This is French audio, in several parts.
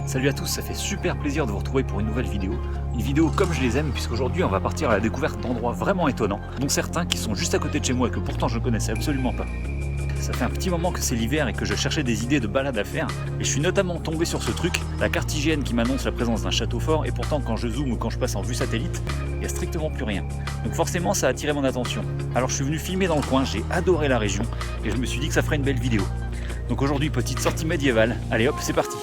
Salut à tous, ça fait super plaisir de vous retrouver pour une nouvelle vidéo. Une vidéo comme je les aime, puisqu'aujourd'hui on va partir à la découverte d'endroits vraiment étonnants, dont certains qui sont juste à côté de chez moi et que pourtant je ne connaissais absolument pas. Ça fait un petit moment que c'est l'hiver et que je cherchais des idées de balades à faire, et je suis notamment tombé sur ce truc, la carte IGN qui m'annonce la présence d'un château fort, et pourtant quand je zoome ou quand je passe en vue satellite, il n'y a strictement plus rien. Donc forcément ça a attiré mon attention. Alors je suis venu filmer dans le coin, j'ai adoré la région, et je me suis dit que ça ferait une belle vidéo. Donc aujourd'hui petite sortie médiévale, allez hop c'est parti.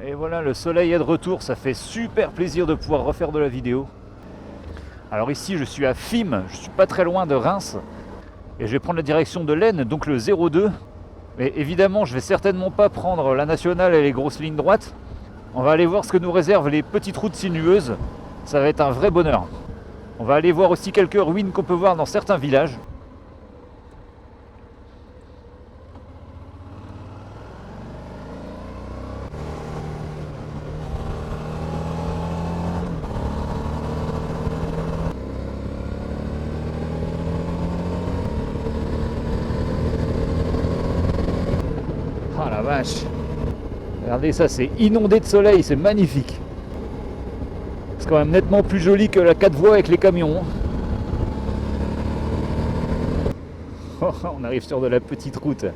Et voilà, le soleil est de retour, ça fait super plaisir de pouvoir refaire de la vidéo. Alors ici je suis à Fismes, je suis pas très loin de Reims, et je vais prendre la direction de l'Aisne, donc le 02. Mais évidemment je vais certainement pas prendre la nationale et les grosses lignes droites. On va aller voir ce que nous réservent les petites routes sinueuses, ça va être un vrai bonheur. On va aller voir aussi quelques ruines qu'on peut voir dans certains villages. Ah la vache! Regardez ça, c'est inondé de soleil, c'est magnifique. C'est quand même nettement plus joli que la 4 voies avec les camions. On arrive sur de la petite route.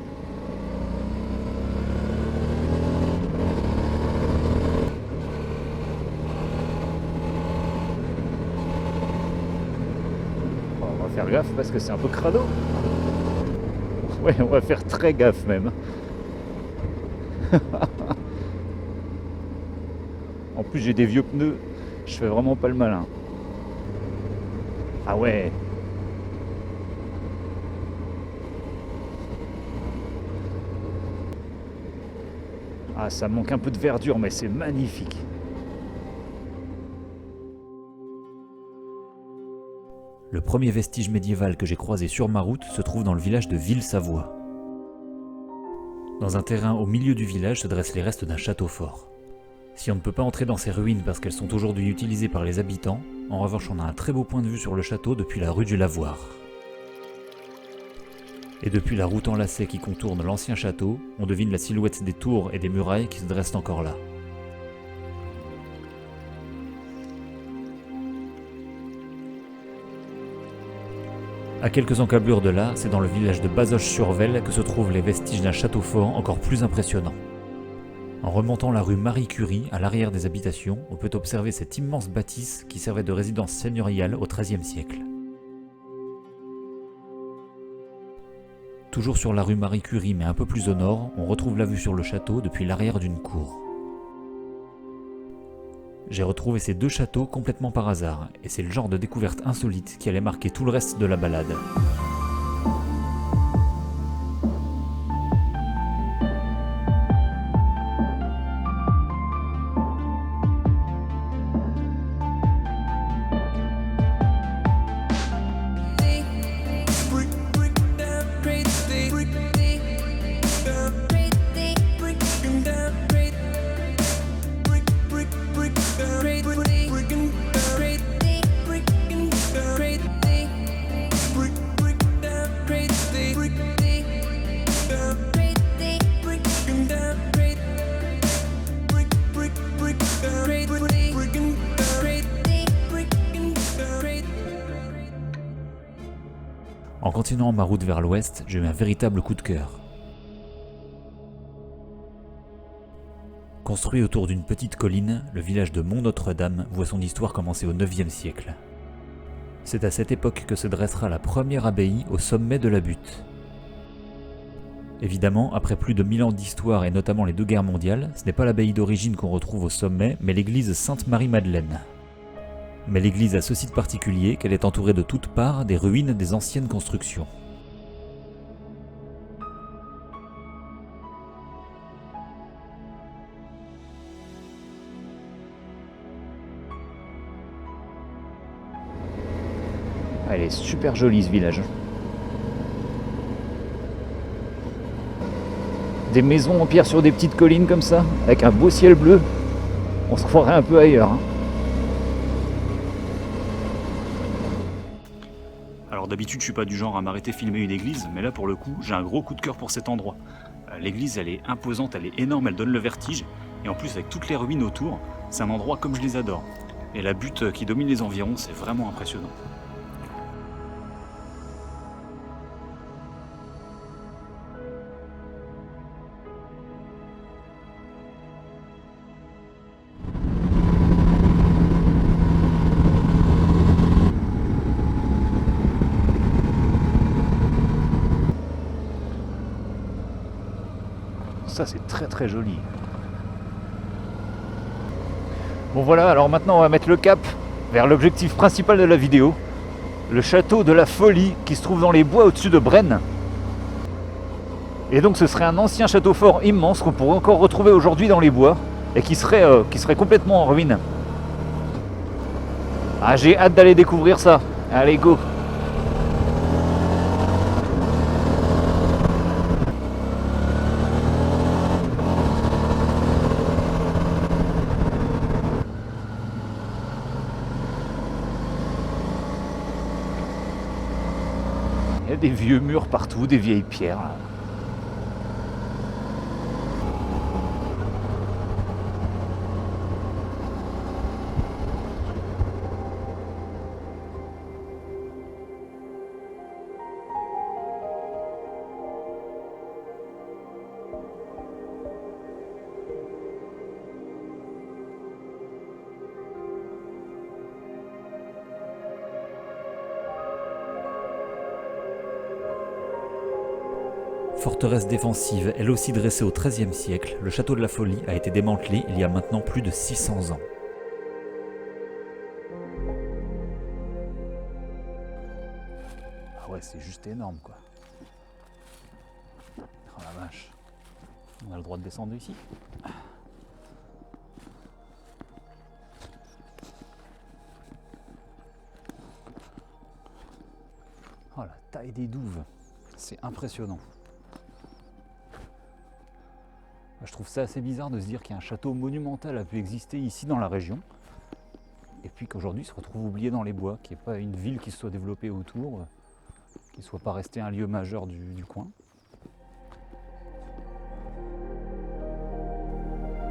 On va faire gaffe parce que c'est un peu crado. Ouais, on va faire très gaffe même. En plus j'ai des vieux pneus, je fais vraiment pas le malin. Ah ouais. Ah ça manque un peu de verdure mais c'est magnifique. Le premier vestige médiéval que j'ai croisé sur ma route se trouve dans le village de Ville-Savoie. Dans un terrain au milieu du village se dressent les restes d'un château fort. Si on ne peut pas entrer dans ces ruines parce qu'elles sont aujourd'hui utilisées par les habitants, en revanche on a un très beau point de vue sur le château depuis la rue du Lavoir. Et depuis la route enlacée qui contourne l'ancien château, on devine la silhouette des tours et des murailles qui se dressent encore là. À quelques encablures de là, c'est dans le village de Bazoches-sur-Vesle que se trouvent les vestiges d'un château fort encore plus impressionnant. En remontant la rue Marie-Curie, à l'arrière des habitations, on peut observer cette immense bâtisse qui servait de résidence seigneuriale au XIIIe siècle. Toujours sur la rue Marie-Curie mais un peu plus au nord, on retrouve la vue sur le château depuis l'arrière d'une cour. J'ai retrouvé ces deux châteaux complètement par hasard, et c'est le genre de découverte insolite qui allait marquer tout le reste de la balade. En continuant ma route vers l'ouest, j'ai eu un véritable coup de cœur. Construit autour d'une petite colline, le village de Mont-Notre-Dame voit son histoire commencer au IXe siècle. C'est à cette époque que se dressera la première abbaye au sommet de la butte. Évidemment, après plus de 1000 ans d'histoire et notamment les 2 guerres mondiales, ce n'est pas l'abbaye d'origine qu'on retrouve au sommet, mais l'église Sainte-Marie-Madeleine. Mais l'église a ceci de particulier qu'elle est entourée de toutes parts des ruines des anciennes constructions. Elle est super jolie ce village. Des maisons en pierre sur des petites collines comme ça, avec un beau ciel bleu. On se croirait un peu ailleurs. Hein. Alors d'habitude je suis pas du genre à m'arrêter filmer une église, mais là pour le coup j'ai un gros coup de cœur pour cet endroit. L'église elle est imposante, elle est énorme, elle donne le vertige, et en plus avec toutes les ruines autour, c'est un endroit comme je les adore. Et la butte qui domine les environs, c'est vraiment impressionnant. Ça c'est très très joli. Bon voilà, alors maintenant on va mettre le cap vers l'objectif principal de la vidéo, le château de la Folie qui se trouve dans les bois au-dessus de Brennes. Et donc ce serait un ancien château fort immense qu'on pourrait encore retrouver aujourd'hui dans les bois et qui serait complètement en ruine. Ah, j'ai hâte d'aller découvrir ça. Allez go! Il y a des vieux murs partout, des vieilles pierres. Forteresse défensive, elle aussi dressée au XIIIe siècle, le château de la Folie a été démantelé il y a maintenant plus de 600 ans. Ah ouais, c'est juste énorme quoi. Oh la vache. On a le droit de descendre ici. Oh la taille des douves. C'est impressionnant. Je trouve ça assez bizarre de se dire qu'un château monumental a pu exister ici dans la région et puis qu'aujourd'hui il se retrouve oublié dans les bois, qu'il n'y ait pas une ville qui se soit développée autour, qu'il ne soit pas resté un lieu majeur du coin.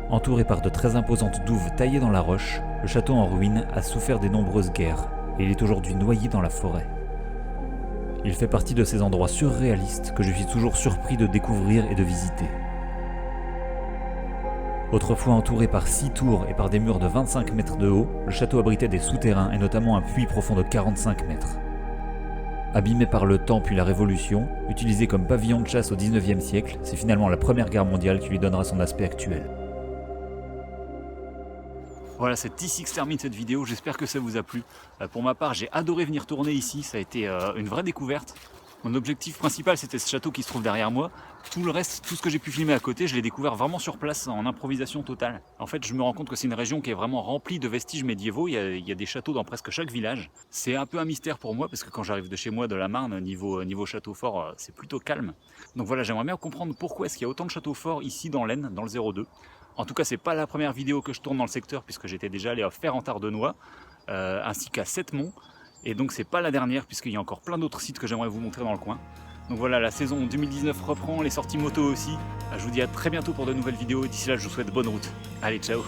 Entouré par de très imposantes douves taillées dans la roche, le château en ruine a souffert des nombreuses guerres et il est aujourd'hui noyé dans la forêt. Il fait partie de ces endroits surréalistes que je suis toujours surpris de découvrir et de visiter. Autrefois entouré par 6 tours et par des murs de 25 mètres de haut, le château abritait des souterrains et notamment un puits profond de 45 mètres. Abîmé par le temps puis la Révolution, utilisé comme pavillon de chasse au XIXe siècle, c'est finalement la Première Guerre mondiale qui lui donnera son aspect actuel. Voilà, c'est ici que se termine cette vidéo, j'espère que ça vous a plu. Pour ma part, j'ai adoré venir tourner ici, ça a été une vraie découverte. Mon objectif principal, c'était ce château qui se trouve derrière moi. Tout le reste, tout ce que j'ai pu filmer à côté, je l'ai découvert vraiment sur place, en improvisation totale. En fait, je me rends compte que c'est une région qui est vraiment remplie de vestiges médiévaux. Il y a des châteaux dans presque chaque village. C'est un peu un mystère pour moi, parce que quand j'arrive de chez moi, de la Marne, niveau château fort, c'est plutôt calme. Donc voilà, j'aimerais bien comprendre pourquoi est-ce qu'il y a autant de châteaux forts ici dans l'Aisne, dans le 02. En tout cas, c'est pas la première vidéo que je tourne dans le secteur, puisque j'étais déjà allé à Ferrand-Tardenois, ainsi qu'à Sept-Monts. Et donc c'est pas la dernière, puisqu'il y a encore plein d'autres sites que j'aimerais vous montrer dans le coin. Donc voilà, la saison 2019 reprend, les sorties moto aussi. Je vous dis à très bientôt pour de nouvelles vidéos. D'ici là, je vous souhaite bonne route. Allez, ciao!